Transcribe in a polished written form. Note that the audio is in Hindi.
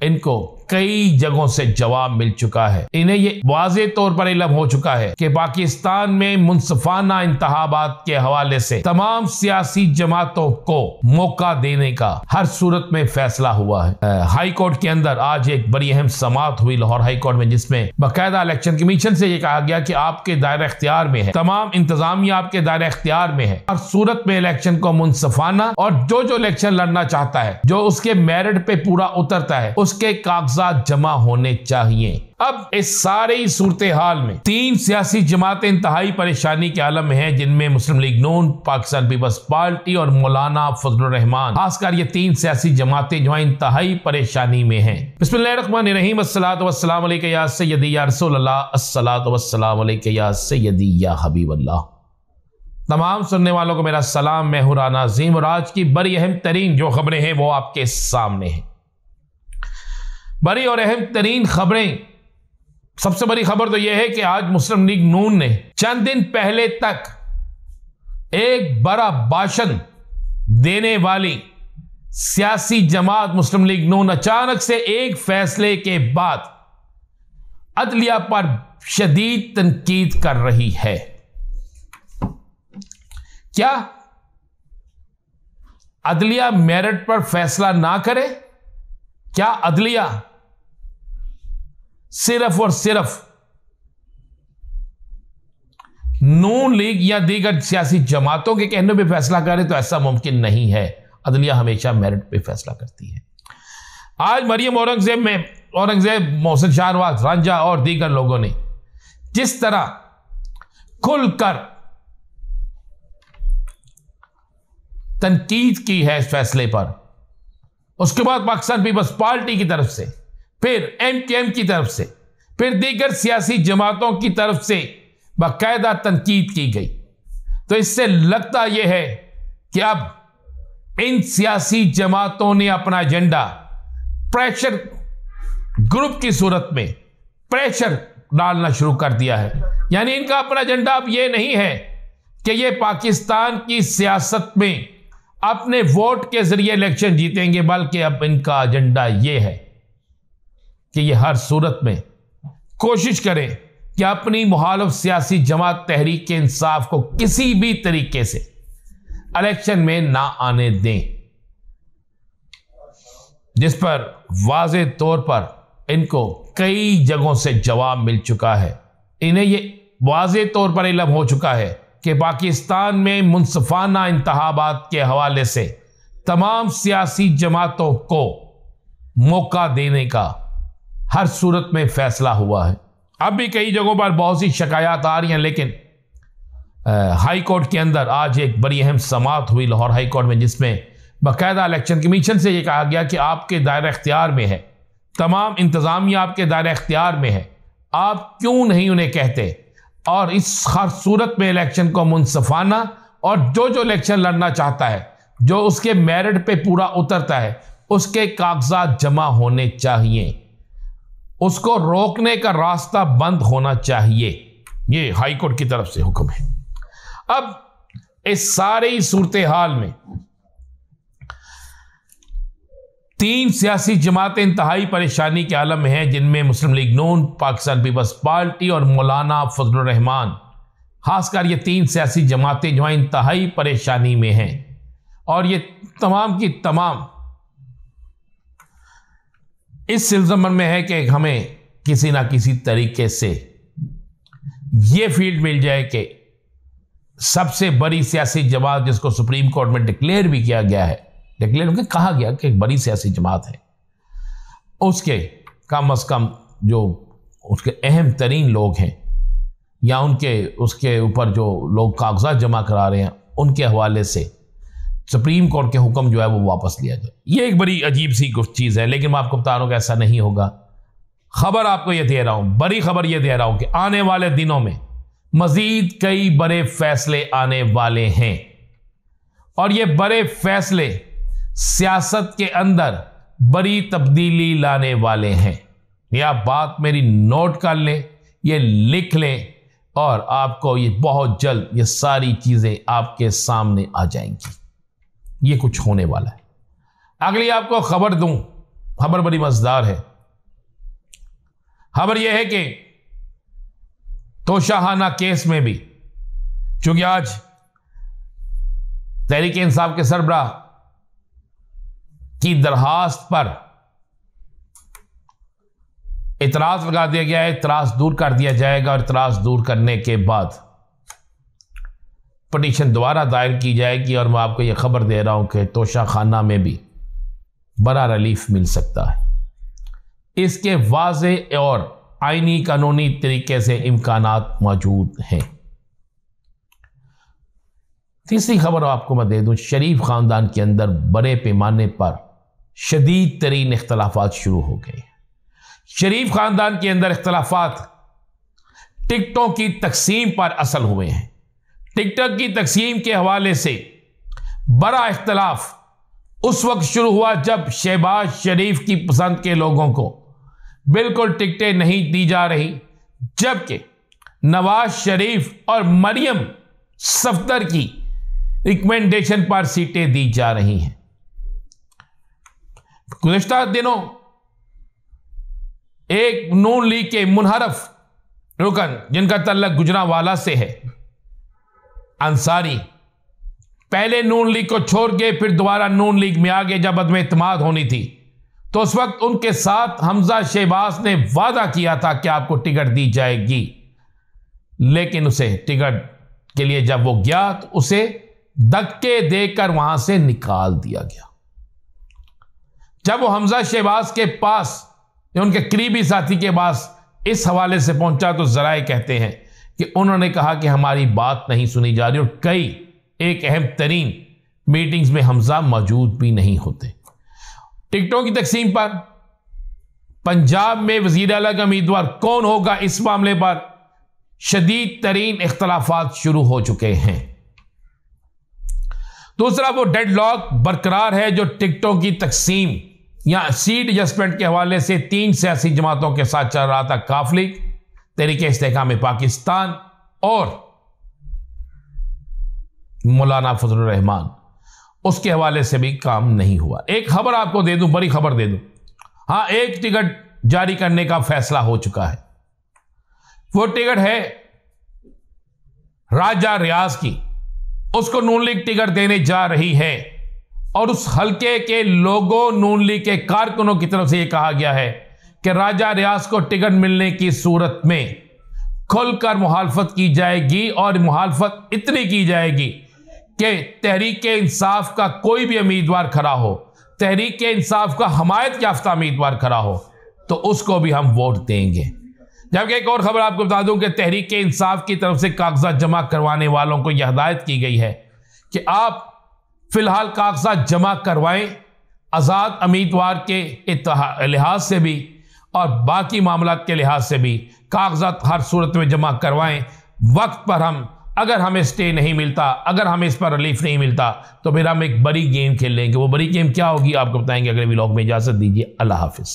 इनको कई जगहों से जवाब मिल चुका है। इन्हें ये वाज़े तौर पर इल्म हो चुका है कि पाकिस्तान में मुनसिफाना इंतखाबात के हवाले से तमाम सियासी जमातों को मौका देने का हर सूरत में फैसला हुआ है। हाई कोर्ट के अंदर आज एक बड़ी अहम समाअत हुई लाहौर हाई कोर्ट में, जिसमें बाकायदा इलेक्शन कमीशन से ये कहा गया कि आपके दायरे इख्तियार में है, तमाम इंतजामिया आपके दायरे इख्तियार में है, हर सूरत में इलेक्शन को मुनसिफाना और जो इलेक्शन लड़ना चाहता है, जो उसके मेरिट पे पूरा उतरता है, उसके कागजात जमा होने चाहिए। अब इस सारी सूरत हाल में 3 सियासी जमातें इंतहाई परेशानी के आलम में हैं, जिनमें मुस्लिम लीग नून, पाकिस्तान पीपल्स पार्टी और मौलाना फजलुर रहमान, खासकर ये 3 सियासी जमातें जो इंतहाई परेशानी में हैं। बिस्मिल्लाहिर्रहमानिर्रहीम, अस्सलातु वस्सलामु अलैका या सय्यदी या रसूलल्लाह, अस्सलातु वस्सलामु अलैका या सय्यदी या हबीबल्लाह। तमाम सुनने वालों को मेरा सलाम, मैं हूं राना अजीम और आज की बड़ी अहम तरीन जो खबरें हैं वो आपके सामने हैं। बड़ी और अहम तरीन खबरें, सबसे बड़ी खबर तो यह है कि आज मुस्लिम लीग नून ने चंद दिन पहले तक एक बड़ा भाषण देने वाली सियासी जमात मुस्लिम लीग नून अचानक से एक फैसले के बाद अदलिया पर शदीद तनकीद कर रही है। क्या अदलिया मेरिट पर फैसला ना करे? क्या अदलिया सिर्फ और सिर्फ नून लीग या दीगर सियासी जमातों के कहने पे फैसला करे? तो ऐसा मुमकिन नहीं है। अदलिया हमेशा मेरिट पे फैसला करती है। आज मरियम औरंगजेब, मोहसिन शाह नवाज, रांझा और दीगर लोगों ने जिस तरह खुलकर तनकीद की है इस फैसले पर, उसके बाद पाकिस्तान पीपल्स पार्टी की तरफ से, फिर एमकेएम की तरफ से, फिर दीगर सियासी जमातों की तरफ से बाकायदा तनकीद की गई, तो इससे लगता यह है कि अब इन सियासी जमातों ने अपना एजेंडा प्रेशर ग्रुप की सूरत में प्रेशर डालना शुरू कर दिया है। यानी इनका अपना एजेंडा अब यह नहीं है कि ये पाकिस्तान की सियासत में अपने वोट के जरिए इलेक्शन जीतेंगे, बल्कि अब इनका एजेंडा यह है कि ये हर सूरत में कोशिश करें कि अपनी मुखालिफ सियासी जमात तहरीक इंसाफ को किसी भी तरीके से इलेक्शन में ना आने दें, जिस पर वाज़े तौर पर इनको कई जगहों से जवाब मिल चुका है। इन्हें ये वाज़े तौर पर इल्म हो चुका है कि पाकिस्तान में मुनसिफाना इंतखाबात के हवाले से तमाम सियासी जमातों को मौका देने का हर सूरत में फैसला हुआ है। अब भी कई जगहों पर बहुत सी शिकायत आ रही हैं, लेकिन हाई कोर्ट के अंदर आज एक बड़ी अहम समाअत हुई लाहौर हाई कोर्ट में, जिसमें बाकायदा इलेक्शन कमीशन से यह कहा गया कि आपके दायरे इख्तियार में है, तमाम इंतजामिया आपके दायरे इख्तियार में है, आप क्यों नहीं उन्हें कहते और इस हर सूरत में इलेक्शन को मुनसिफाना और जो इलेक्शन लड़ना चाहता है, जो उसके मेरिट पे पूरा उतरता है, उसके कागजात जमा होने चाहिए, उसको रोकने का रास्ता बंद होना चाहिए। ये हाई कोर्ट की तरफ से हुक्म है। अब इस सारी सूरत हाल में 3 सियासी जमातें इंतहाई परेशानी के आलम में हैं, जिनमें मुस्लिम लीग नून, पाकिस्तान पीपल्स पार्टी और मौलाना फजलुर रहमान, खासकर ये 3 सियासी जमातें जो इंतहाई परेशानी में हैं और ये तमाम की तमाम इस सिलसिले में है कि हमें किसी ना किसी तरीके से ये फील्ड मिल जाए कि सबसे बड़ी सियासी जमात, जिसको सुप्रीम कोर्ट में डिक्लेयर भी किया गया है, डिक्लेयर में कहा गया कि एक बड़ी सियासी जमात है, उसके कम अज कम जो उसके अहम तरीन लोग हैं या उसके ऊपर जो लोग कागजात जमा करा रहे हैं, उनके हवाले से सुप्रीम कोर्ट के हुक्म जो है वो वापस लिया जाए। ये एक बड़ी अजीब सी चीज़ है, लेकिन मैं आपको बता रहा हूँ कि ऐसा नहीं होगा। खबर आपको ये दे रहा हूँ, बड़ी खबर ये दे रहा हूँ कि आने वाले दिनों में मजीद कई बड़े फैसले आने वाले हैं और ये बड़े फैसले सियासत के अंदर बड़ी तब्दीली लाने वाले हैं। ये आप बात मेरी नोट कर लें, ये लिख लें और आपको ये बहुत जल्द ये सारी चीज़ें आपके सामने आ जाएंगी। ये कुछ होने वाला है। अगली आपको खबर दूं खबर बड़ी मजेदार है। खबर यह है कि तोशाखाना केस में भी, चूंकि आज तहरीक इंसाफ के सरबराह की दरखास्त पर इतराज लगा दिया गया है, इतराज दूर कर दिया जाएगा और इतराज दूर करने के बाद पटिशन दोबारा दायर की जाएगी। और मैं आपको यह खबर दे रहा हूं कि तोशाखाना में भी बड़ा रिलीफ मिल सकता है। इसके वाज़े और आईनी कानूनी तरीके से इम्कानात मौजूद हैं। तीसरी खबर आपको मैं दे दूं, शरीफ खानदान के अंदर बड़े पैमाने पर शदीद तरीन इख्तलाफात शुरू हो गए। शरीफ खानदान के अंदर इख्तलाफात टिकटों की तकसीम पर असल हुए हैं। टिकटॉक की तकसीम के हवाले से बड़ा इख्तलाफ उस वक्त शुरू हुआ जब शहबाज शरीफ की पसंद के लोगों को बिल्कुल टिकटें नहीं दी जा रही, जबकि नवाज शरीफ और मरियम सफदर की रिकमेंडेशन पर सीटें दी जा रही हैं। गुज़िश्ता दिनों एक नून लीग के मुनहरफ रुकन जिनका तल्लक गुजरांवाला से है, अंसारी, पहले नून लीग को छोड़ के फिर दोबारा नून लीग में आ गए जब अदम एतमाद होनी थी। तो उस वक्त उनके साथ हमजा शहबाज ने वादा किया था कि आपको टिकट दी जाएगी, लेकिन उसे टिकट के लिए जब वो गया तो उसे धक्के देकर वहां से निकाल दिया गया। जब वो हमजा शहबाज के पास, उनके करीबी साथी के पास इस हवाले से पहुंचा तो जराए कहते हैं कि उन्होंने कहा कि हमारी बात नहीं सुनी जा रही और कई एक अहम तरीन मीटिंग्स में हमजा मौजूद भी नहीं होते। टिकटों की तकसीम पर पंजाब में वजीर आला का उम्मीदवार कौन होगा, इस मामले पर शदीद तरीन इख्तलाफात शुरू हो चुके हैं। दूसरा वो डेडलॉक बरकरार है जो टिकटों की तकसीम या सीट एडजस्टमेंट के हवाले से 3 सियासी जमातों के साथ चल रहा था, काफ लीग, तहरीक इस्तेहकाम पाकिस्तान और मौलाना फजलुर रहमान, उसके हवाले से भी काम नहीं हुआ। एक खबर आपको दे दूं, बड़ी खबर दे दूं, हां, एक टिकट जारी करने का फैसला हो चुका है। वो टिकट है राजा रियाज की, उसको नून लीग टिकट देने जा रही है और उस हलके के लोगों, नून लीग के कारकुनों की तरफ से यह कहा गया है कि राजा रियाज को टिकट मिलने की सूरत में खुलकर मुखालफत की जाएगी और मुखालफत इतनी की जाएगी कि तहरीक इंसाफ का कोई भी उम्मीदवार खड़ा हो, तहरीक इंसाफ का हमायत याफ्ता उम्मीदवार खड़ा हो तो उसको भी हम वोट देंगे। जबकि एक और खबर आपको बता दूं कि तहरीक इंसाफ की तरफ से कागजात जमा करवाने वालों को यह हिदायत की गई है कि आप फिलहाल कागजात जमा करवाएं, आज़ाद उम्मीदवार के लिहाज से भी और बाकी मामलात के लिहाज से भी कागजात हर सूरत में जमा करवाएं। वक्त पर हम, अगर हमें स्टे नहीं मिलता, अगर हमें इस पर रिलीफ नहीं मिलता तो फिर हम एक बड़ी गेम खेल लेंगे। वो बड़ी गेम क्या होगी आपको बताएंगे अगले व्लॉग में। इजाजत दीजिए, अल्लाह हाफिज।